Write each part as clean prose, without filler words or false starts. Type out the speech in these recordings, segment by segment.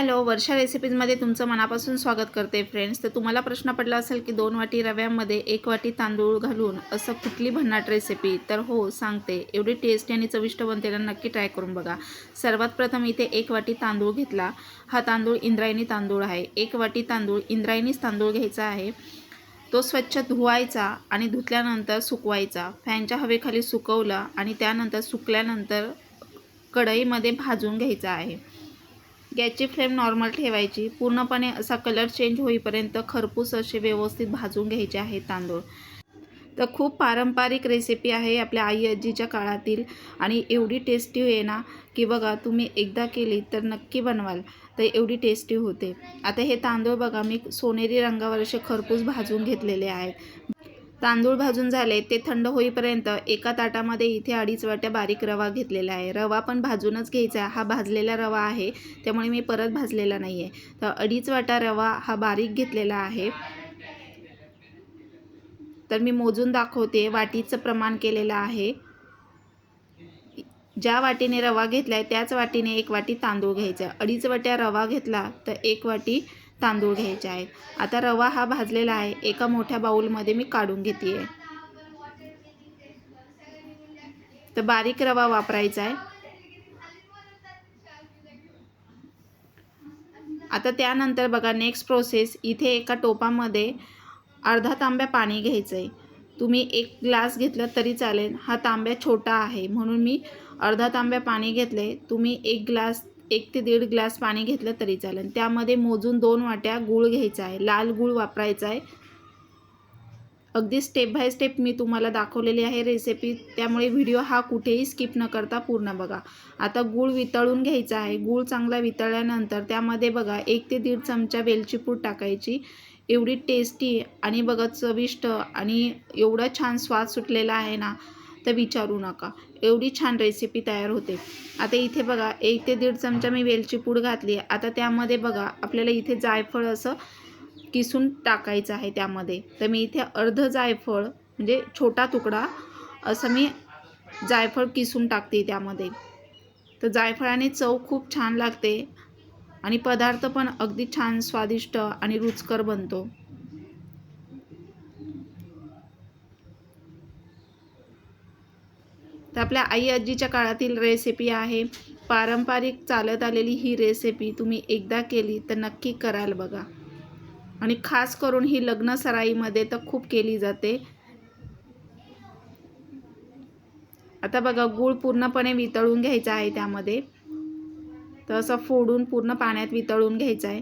Hello, वर्षा रेसिपीजमध्ये तुमचं मनापासून स्वागत करते फ्रेंड्स। तर तुम्हाला प्रश्न पडला असेल की 2 वाटी रव्यामध्ये 1 वाटी तांदूळ घालून असं कुठली भन्नाट रेसिपी, तर हो सांगते। एवढी टेस्टी आणि चविष्ट बनते ना, नक्की ट्राय करून बघा। सर्वात प्रथम इथे 1 वाटी तांदूळ घेतला। हा तांदूळ इंद्रायणी तांदूळ आहे। 1 वाटी तांदूळ इंद्रायणीच तांदूळ घ्यायचा आहे। तो स्वच्छ धुवायचा आणि धुतल्यानंतर सुकवायचा। फॅनच्या हवेखाली सुकवला आणि त्यानंतर सुकल्यानंतर कढईमध्ये भाजून घ्यायचा आहे। गॅसची फ्लेम नॉर्मल ठेवायची। पूर्णपणे असा कलर चेंज होईपर्यंत खरपूस असे व्यवस्थित भाजून घ्यायचे आहे तांदूळ। तर खूप पारंपरिक रेसिपी आहे आपल्या आई आजीच्या काळातील आणि एवढी टेस्टी आहे ना की बघा, तुम्ही एकदा केली तर नक्की बनवाल, तर एवढी टेस्टी होते। आता हे तांदूळ बघा, मी सोनेरी रंगावर असे खरपूस भाजून घेतलेले आहेत। तांदूळ भाजून झाले ते थंड होईपर्यंत एका ताटामध्ये इथे 2.5 वाट्या बारीक रवा घेतलेला आहे। रवा पण भाजूनच घ्यायचा आहे। हा भाजलेला रवा आहे, त्यामुळे मी परत भाजलेला नाही आहे। तर 2.5 वाटा रवा हा बारीक घेतलेला आहे। तर मी मोजून दाखवते, वाटीचं प्रमाण केलेलं आहे। ज्या वाटीने रवा घेतला आहे त्याच वाटीने 1 वाटी तांदूळ घ्यायचा। 2.5 वाट्या रवा घेतला तर 1 वाटी तांदूळ घ्यायचे आहेत। आता रवा हा भाजलेला आहे, एका मोठ्या बाउलमध्ये मी काढून घेते आहे। तर बारीक रवा वापरायचा आहे। आता त्यानंतर बघा, नेक्स्ट प्रोसेस, इथे एका टोपामध्ये अर्धा तांब्या पाणी घ्यायचं आहे। तुम्ही 1 ग्लास घेतलं तरी चालेल। हा तांब्या छोटा आहे म्हणून मी अर्धा तांब्या पाणी घेतले। तुम्ही 1 ते 1.5 ग्लास पाणी घेतलं तरी चालेल। त्यामध्ये मोजून 2 वाट्या गूळ घ्यायचा आहे। लाल गूळ वापरायचा आहे। अगदी स्टेप बाय स्टेप मी तुम्हाला दाखवलेली आहे रेसिपी, त्यामुळे व्हिडिओ हा कुठेही स्किप न करता पूर्ण बघा। आता गूळ वितळून घ्यायचा आहे। गूळ चांगला वितळल्यानंतर त्यामध्ये बघा 1 ते 1.5 चमचा वेलची पूड टाकायची। एवढी टेस्टी आणि बघा चविष्ट आणि एवढा छान स्वाद सुटलेला आहे ना, तर विचारू नका। एवढी छान रेसिपी तयार होते। आता इथे बघा 1 ते 1.5 चमचा मी वेलची पूड घातली। आता त्यामध्ये बघा आपल्याला इथे जायफळ असं किसून टाकायचं आहे त्यामध्ये। तर मी इथे अर्ध जायफळ, म्हणजे छोटा तुकडा असं मी जायफळ किसून टाकते त्यामध्ये। तर जायफळाने चव खूप छान लागते आणि पदार्थ पण अगदी छान स्वादिष्ट आणि रुचकर बनतो। तर आपल्या आई आजीच्या काळातील रेसिपी आहे। पारंपरिक चालत आलेली ही रेसिपी तुम्ही एकदा केली तर नक्की कराल बघा, आणि खास करून ही लग्न सराईमध्ये तर खूप केली जाते। आता बघा, गूळ पूर्णपणे वितळून घ्यायचा आहे त्यामध्ये। तर असं फोडून पूर्ण पाण्यात वितळून घ्यायचं आहे।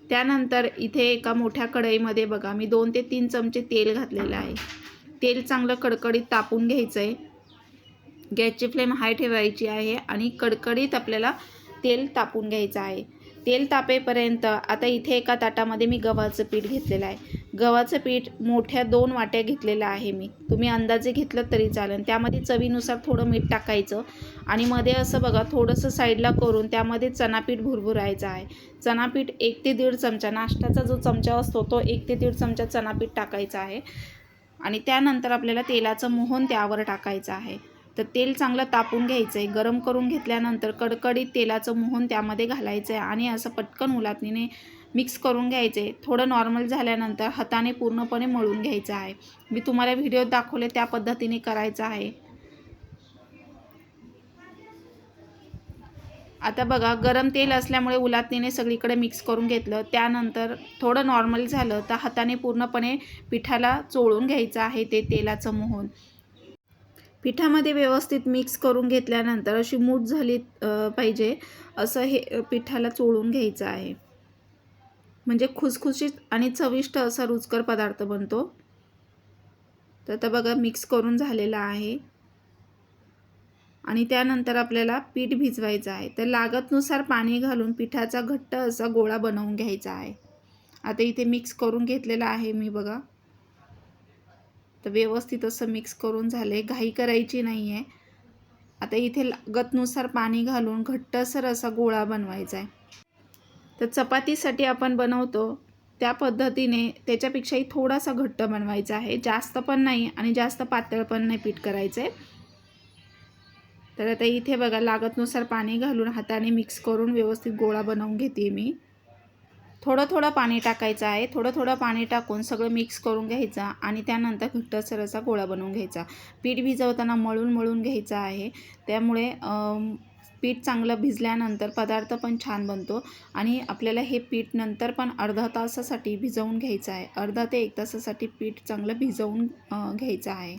त्यानंतर इथे एका मोठ्या कढईमध्ये बघा मी 2 ते 3 चमचे तेल घातलेलं आहे। तेल चांगलं कडकडीत तापून घ्यायचं आहे। गॅसची फ्लेम हाय ठेवायची आहे आणि कडकडीत आपल्याला तेल तापून घ्यायचं आहे। तेल तापेपर्यंत आता इथे एका ताटामध्ये मी गव्हाचं पीठ घेतलेलं आहे। गव्हाचं पीठ मोठ्या 2 वाट्या घेतलेलं आहे मी। तुम्ही अंदाजे घेतलं तरी चालेल। त्यामध्ये चवीनुसार थोडं मीठ टाकायचं आणि मध्ये असं बघा थोडंसं साईडला करून त्यामध्ये चणापीठ भुरभुरायचं आहे। चणापीठ 1 ते 1.5 चमचा, नाश्त्याचा जो चमचा असतो तो 1 ते 1.5 चमचा चणापीठ टाकायचं आहे। आणि त्यानंतर आपल्याला तेलाचं मोहन त्यावर टाकायचं आहे। तर तेल चांगलं तापून घ्यायचं आहे। गरम करून घेतल्यानंतर कडकडीत तेलाचं मोहन त्यामध्ये घालायचं आहे आणि असं पटकन उलटणीने मिक्स करून घ्यायचं आहे। थोडं नॉर्मल झाल्यानंतर हाताने पूर्णपणे मळून घ्यायचं आहे। मी तुम्हाला व्हिडिओत दाखवले त्या पद्धतीने करायचं आहे। आता बघा, गरम तेल असल्यामुळे उलटणीने सगळीकडे मिक्स करून घेतलं। त्यानंतर थोडं नॉर्मल झालं तर हाताने पूर्णपणे पिठाला चोळून घ्यायचं आहे ते तेलाचं मोहन। पिठामध्ये व्यवस्थित मिक्स करून घेतल्यानंतर अशी मूठ झाली पाहिजे असं हे पिठाला चोळून घ्यायचं आहे। म्हणजे खुसखुशीत आणि चविष्ट असा रुचकर पदार्थ बनतो। तर आता बघा मिक्स करून झालेला आहे आणि त्यानंतर आपल्याला पीठ भिजवायचं आहे। तर लागतनुसार पाणी घालून पिठाचा घट्ट असा गोळा बनवून घ्यायचा आहे। आता इथे मिक्स करून घेतलेला आहे मी बघा। तर व्यवस्थित असं मिक्स करून झाले, घाई करायची नाही आहे। आता इथे लागतनुसार पाणी घालून घट्टसर असा गोळा बनवायचा आहे। तर चपातीसाठी आपण बनवतो त्या पद्धतीने त्याच्यापेक्षाही थोडासा घट्ट बनवायचा आहे। जास्त पण नाही आणि जास्त पातळ पण नाही पीठ करायचं आहे। तर आता इथे बघा लागतनुसार पाणी घालून हाताने मिक्स करून व्यवस्थित गोळा बनवून घेते मी. थोडं थोडं पाणी टाकायचं आहे. थोडं थोडं पाणी टाकून सगळं मिक्स करून घ्यायचा आणि त्यानंतर घट्टसर असा गोळा बनवून घ्यायचा. पीठ भिजवताना मळून घ्यायचं आहे. त्यामुळे पीठ चांगलं भिजल्यानंतर पदार्थ पण छान बनतो आणि आपल्याला हे पीठ नंतर पण अर्धा तासासाठी भिजवून घ्यायचं आहे. अर्धा ते 1 तासासाठी पीठ चांगलं भिजवून घ्यायचं आहे.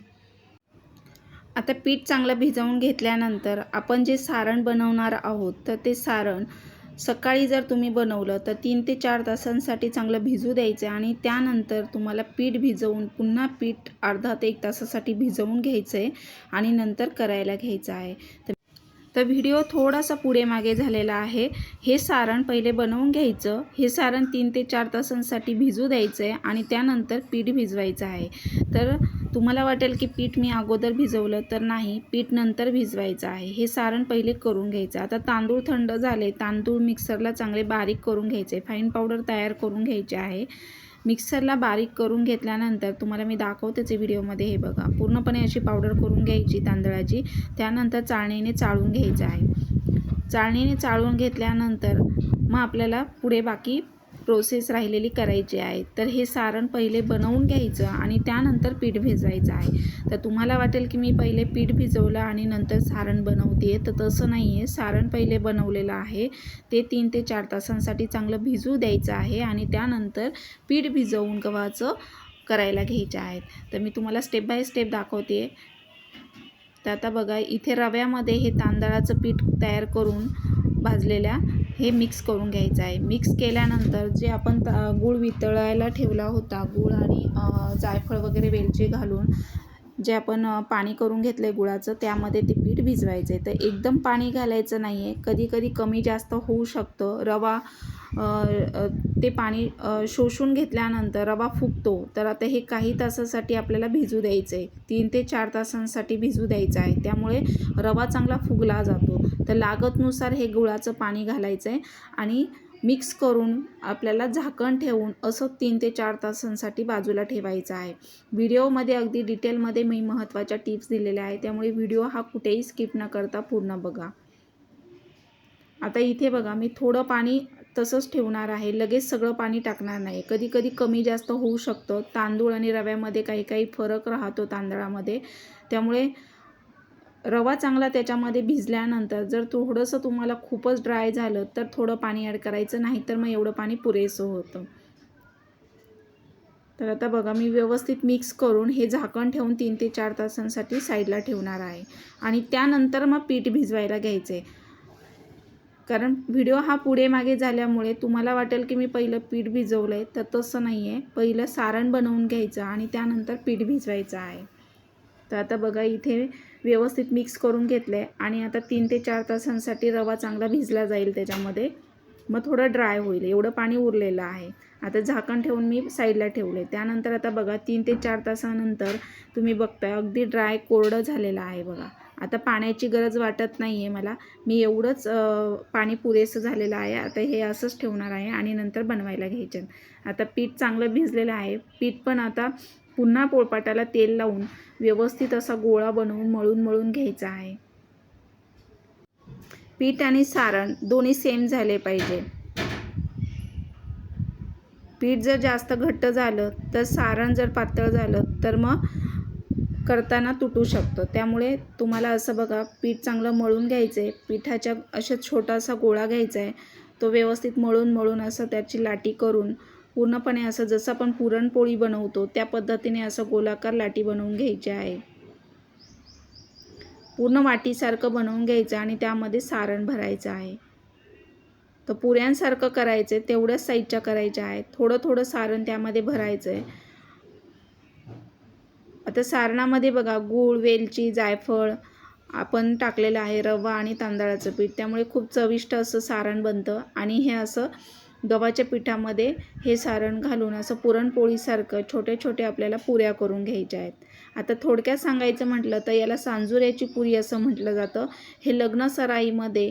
आता पीठ चांगलं भिजवून घेतल्यानंतर आपण जे सारण बनवणार आहोत तर ते सारण सकाळी जर तुम्ही बनवलं तर 3 ते 4 तासांसाठी चांगलं भिजू द्यायचं आणि त्यानंतर तुम्हाला पीठ भिजवून पुन्हा पीठ अर्धा ते 1 तासासाठी भिजवून घ्यायचं आहे आणि नंतर करायला घ्यायचं आहे. तर व्हिडिओ थोडासा पुढे मागे झालेला आहे. हे सारण पहिले बनवून घ्यायचं. हे सारण 3 ते 4 तासांसाठी भिजू द्यायचं आहे आणि त्यानंतर पीठ भिजवायचं आहे. तर तुम्हाला वाटेल की पीठ मी अगोदर भिजवलं, तर नाही, पीठ नंतर भिजवायचं आहे. हे सारण पहिले करून घ्यायचं. आता तांदूळ थंड झाले. तांदूळ मिक्सरला चांगले बारीक करून घ्यायचे. फाईन पावडर तयार करून घ्यायची आहे. मिक्सरला बारीक करून घेतल्यानंतर तुम्हाला मी दाखवतेच व्हिडिओमध्ये. हे बघा, पूर्णपणे अशी पावडर करून घ्यायची तांदळाची. त्यानंतर चाळणीने चाळून घ्यायचं आहे. चाळणीने चाळून घेतल्यानंतर मग आपल्याला पुढे बाकी प्रोसेस राहिलेली करायची आहे. तर हे सारण पहिले बनवून घ्यायचं आणि त्यानंतर पीठ भिजवायचं आहे. तर तुम्हाला वाटेल की मी पहिले पीठ भिजवलं आणि नंतर सारण बनवते, तर तसं नाही आहे. सारण पहिले बनवलेलं आहे, ते 3 ते 4 तासांसाठी चांगलं भिजू द्यायचं आहे आणि त्यानंतर पीठ भिजवून गव्हाचं करायला घ्यायचे आहेत. तर मी तुम्हाला स्टेप बाय स्टेप दाखवते. तर आता बघा, इथे रव्यामध्ये हे तांदळाचं पीठ तयार करून भाजलेल्या हे मिक्स करून घ्यायचं आहे. मिक्स केल्यानंतर जे आपण गूळ वितळायला ठेवला होता, गूळ आणि जायफळ वगैरे वेलची घालून जे आपण पाणी करून घेतलं आहे गुळाचं, त्यामध्ये ते पीठ भिजवायचं आहे. तर एकदम पाणी घालायचं नाही आहे. कधी कधी कमी जास्त होऊ शकतं. रवा ते पाणी शोषून घेतल्यानंतर रवा फुगतो. तर आता हे काही तासासाठी आपल्याला भिजू द्यायचं आहे. 3 ते 4 तासांसाठी भिजू द्यायचं आहे. त्यामुळे रवा चांगला फुगला जातो. तर लागतनुसार हे गुळाचं पाणी घालायचं आहे आणि मिक्स करून आपल्याला झाकण ठेवून असं 3 ते 4 तासांसाठी बाजूला ठेवायचं आहे. व्हिडिओमध्ये अगदी डिटेलमध्ये मी महत्त्वाच्या टिप्स दिलेल्या आहेत, त्यामुळे व्हिडिओ हा कुठेही स्किप न करता पूर्ण बघा. आता इथे बघा, मी थोडं पाणी तसंच ठेवणार आहे. लगेच सगळं पाणी टाकणार नाही. कधी कधी कमी जास्त होऊ शकतं. तांदूळ आणि रव्यामध्ये काही फरक राहतो तांदळामध्ये. त्यामुळे रवा चांगला त्याच्यामध्ये भिजल्यानंतर जर थोडंसं तुम्हाला खूपच ड्राय झालं तर थोडं पाणी ॲड करायचं, नाही तर मग एवढं पाणी पुरेसं होतं. तर आता बघा, मी व्यवस्थित मिक्स करून हे झाकण ठेवून 3 ते 4 तासांसाठी साईडला ठेवणार आहे आणि त्यानंतर मग पीठ भिजवायला घ्यायचं आहे. कारण व्हिडिओ हा पुढे मागे झाल्यामुळे तुम्हाला वाटेल की मी पहिलं पीठ भिजवलं आहे, तर तसं नाही आहे. पहिलं सारण बनवून घ्यायचं आणि त्यानंतर पीठ भिजवायचं आहे. तर आता बघा, इथे व्यवस्थित मिक्स करून घेतलं आहे आणि आता 3 ते 4 तासांसाठी रवा चांगला भिजला जाईल त्याच्यामध्ये. मग थोडं ड्राय होईल, एवढं पाणी उरलेलं आहे. आता झाकण ठेवून मी साईडला ठेवले. त्यानंतर आता बघा, 3 ते 4 तासानंतर तुम्ही बघताय अगदी ड्राय कोरडं झालेलं आहे बघा. आता पाण्याची गरज वाटत नाही आहे मला. मी एवढंच पाणी पुरेसं झालेलं आहे. आता हे असंच ठेवणार आहे आणि नंतर बनवायला घ्यायचं. आता पीठ चांगलं भिजलेलं आहे. पीठ पण आता पुन्हा पोळपाटाला तेल लावून व्यवस्थित असा गोळा बनवून मळून घ्यायचा आहे. पीठ आणि सारण दोन्ही सेम झाले पाहिजे. पीठ जर जास्त घट्ट झालं तर सारण जर पातळ झालं तर मग करताना तुटू शकतं. त्यामुळे तुम्हाला असं बघा, पीठ चांगलं मळून घ्यायचं आहे. पिठाच्या अशा छोटासा गोळा घ्यायचा आहे. तो व्यवस्थित मळून असं त्याची लाटी करून पूर्णपणे असं जसं आपण पुरणपोळी बनवतो त्या पद्धतीने असं गोलाकार लाटी बनवून घ्यायची आहे. पूर्ण वाटीसारखं बनवून घ्यायचं आणि त्यामध्ये सारण भरायचं आहे. तर पुऱ्यांसारखं करायचं आहे, तेवढ्याच साईजच्या करायच्या आहेत. थोडं सारण त्यामध्ये भरायचं आहे. आता सारणामध्ये बघा, गूळ, वेलची, जायफळ आपण टाकलेलं आहे, रवा आणि तांदळाचं पीठ. त्यामुळे खूप चविष्ट असं सारण बनतं आणि हे असं गव्हाच्या पिठामध्ये हे सारण घालून असं पुरणपोळीसारखं छोटे आपल्याला पुऱ्या करून घ्यायच्या आहेत. आता थोडक्यात सांगायचं म्हटलं तर याला सांजुऱ्याची पुरी असं म्हटलं जातं. हे लग्न सराईमध्ये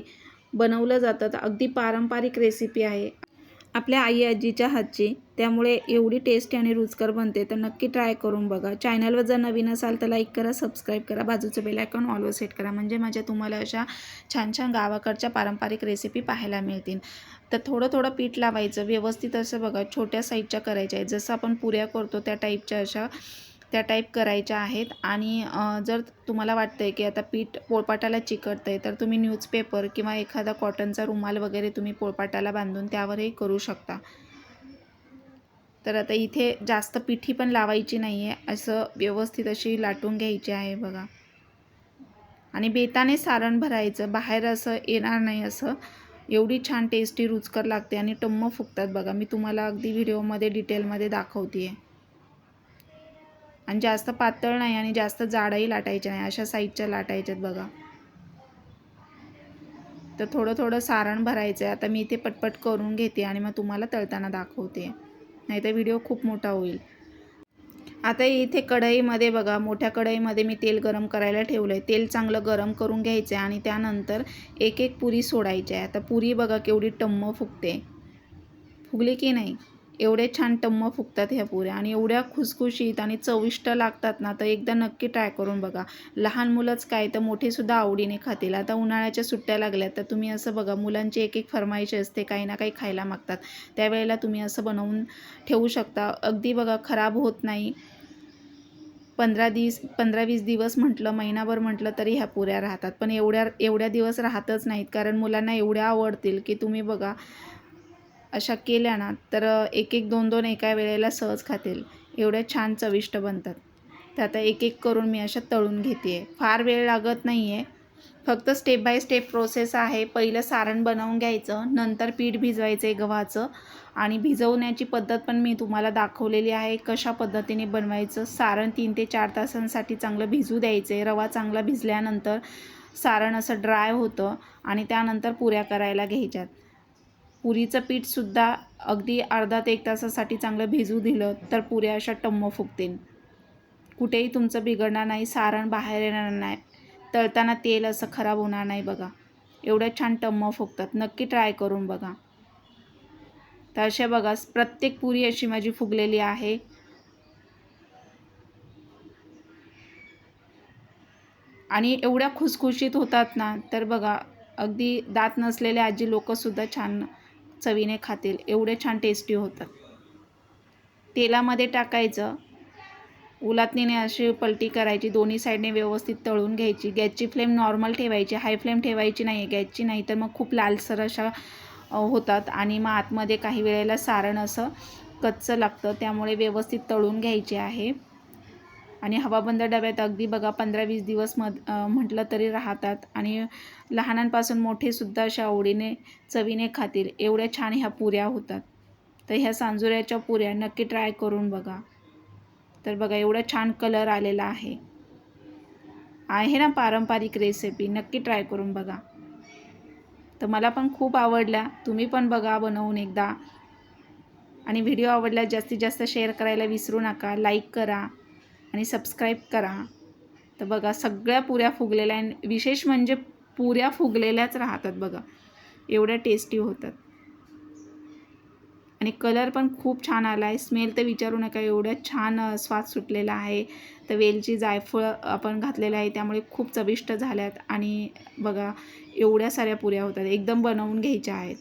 बनवलं जातं. अगदी पारंपरिक रेसिपी आहे आपल्या आई आजीच्या हातची. त्यामुळे एवढी टेस्टी आणि रुचकर बनते, तर नक्की ट्राय करून बघा. चॅनलवर जर नवीन असाल तर लाईक करा, सबस्क्राईब करा, बाजूचं बेल आयकॉन ऑलवर सेट करा, म्हणजे माझ्या तुम्हाला अशा छान छान गावाकडच्या पारंपरिक रेसिपी पाहायला मिळतील. तर थोडं थोडं पीठ लावायचं व्यवस्थित, असं बघा छोट्या साईजच्या करायच्या आहेत, जसं आपण पुऱ्या करतो त्या टाईपच्या अशा त्या टाईप करायच्या आहेत. आणि जर तुम्हाला वाटतं आहे की आता पीठ पोळपाटाला चिकटतं आहे, तर तुम्ही न्यूजपेपर किंवा एखादा कॉटनचा रुमाल वगैरे तुम्ही पोळपाटाला बांधून त्यावरही करू शकता. तर आता इथे जास्त पिठी पण लावायची नाही आहे, असं व्यवस्थित अशी लाटून घ्यायची आहे बघा. आणि बेताने सारण भरायचं, बाहेर असं येणार नाही, असं एवढी छान टेस्टी रुचकर लागते आणि टम्म फुगतात बघा. मी तुम्हाला अगदी व्हिडिओमध्ये डिटेलमध्ये दाखवते आहे. आणि जास्त पातळ नाही आणि जास्त जाडही लाटायच्या नाही, अशा साईजच्या लाटायच्यात बघा. तर थोडं थोडं सारण भरायचं आहे. आता मी इथे पटपट करून घेते आणि मग तुम्हाला तळताना दाखवते, नाहीतर व्हिडिओ खूप मोठा होईल. आता इथे कढईमध्ये बघा, मोठ्या कढईमध्ये मी तेल गरम करायला ठेवलं आहे. तेल चांगलं गरम करून घ्यायचं आहे आणि त्यानंतर एक एक पुरी सोडायची आहे. आता पुरी बघा केवढी टम्म फुगते, फुगली की नाही? एवढे छान टम्म फुगतात ह्या पुऱ्या आणि एवढ्या खुसखुशीत आणि चविष्ट लागतात ना, तर एकदा नक्की ट्राय करून बघा. लहान मुलंच काय तर मोठेसुद्धा आवडीने खातील. आता उन्हाळ्याच्या सुट्ट्या लागल्या तर तुम्ही असं बघा, मुलांची एक एक फरमाईश असते, काही ना काही खायला मागतात, त्यावेळेला तुम्ही असं बनवून ठेवू शकता. अगदी बघा खराब होत नाही. 15-20 दिवस म्हटलं, महिनाभर म्हटलं तरी ह्या पुऱ्या राहतात. पण एवढ्या दिवस राहतच नाहीत, कारण मुलांना एवढ्या आवडतील की तुम्ही बघा अशा केल्या ना, तर एक एक दोन दोन एका वेळेला सहज खातील, एवढ्या छान चविष्ट बनतात. तर आता एक एक करून मी अशा तळून घेते आहे. फार वेळ लागत नाही आहे, फक्त स्टेप बाय स्टेप प्रोसेस आहे. पहिलं सारण बनवून घ्यायचं, नंतर पीठ भिजवायचं आहे गव्हाचं, आणि भिजवण्याची पद्धत पण मी तुम्हाला दाखवलेली आहे, कशा पद्धतीने बनवायचं. सारण 3 ते 4 तासांसाठी चांगलं भिजू द्यायचं आहे. रवा चांगला भिजल्यानंतर सारण असं ड्राय होतं आणि त्यानंतर पुऱ्या करायला घ्यायच्यात. पुरीचं पीठसुद्धा अगदी अर्धा ते 1 तासासाठी चांगलं भिजू दिलं तर पुऱ्या अशा टम्म फुगतील, कुठेही तुमचं बिघडणार नाही, सारण बाहेर येणार नाही, तळताना तेल असं खराब होणार नाही बघा. एवढ्या छान टम्म फुगतात, नक्की ट्राय करून बघा. तर अशा बघा प्रत्येक पुरी अशी माझी फुगलेली आहे. आणि एवढ्या खुसखुशीत होतात ना, तर बघा अगदी दात नसलेले आजी लोकंसुद्धा छान चवीने खातील, एवढे छान टेस्टी होतात. तेलामध्ये टाकायचं, उलटणीने अशी पलटी करायची, दोन्ही साईडने व्यवस्थित तळून घ्यायची. गॅसची फ्लेम नॉर्मल ठेवायची, हाय फ्लेम ठेवायची नाही आहे गॅसची, नाही तर मग खूप लालसर अशा होतात आणि मग आतमध्ये काही वेळेला सारण असं कच्चं लागतं, त्यामुळे व्यवस्थित तळून घ्यायचे आहे. आणि हवाबंद डब्यात अगदी बघा 15-20 दिवस म्हटलं तरी राहतात आणि लहानांपासून मोठेसुद्धा अशा आवडीने चवीने खातील, एवढ्या छान ह्या पुऱ्या होतात. तर ह्या सांजुऱ्याच्या पुऱ्या नक्की ट्राय करून बघा. तर बघा एवढा छान कलर आलेला आहे ना पारंपरिक रेसिपी, नक्की ट्राय करून बघा. तर मला पण खूप आवडल्या, तुम्ही पण बघा बनवून एकदा. आणि व्हिडिओ आवडल्यास जास्तीत जास्त शेअर करायला विसरू नका, लाईक करा आणि सबस्क्राईब करा. तर बघा सगळ्या पुऱ्या फुगलेल्या आणि विशेष म्हणजे पुऱ्या फुगलेल्याच राहतात बघा, एवढ्या टेस्टी होतात. आणि कलर पण खूप छान आला आहे, स्मेल तर विचारू नका, एवढ्या छान स्वाद सुटलेला आहे. तर वेलची जायफळ आपण घातलेलं आहे, त्यामुळे खूप चविष्ट झाल्यात. आणि बघा एवढ्या साऱ्या पुऱ्या होतात, एकदम बनवून घ्यायच्या आहेत.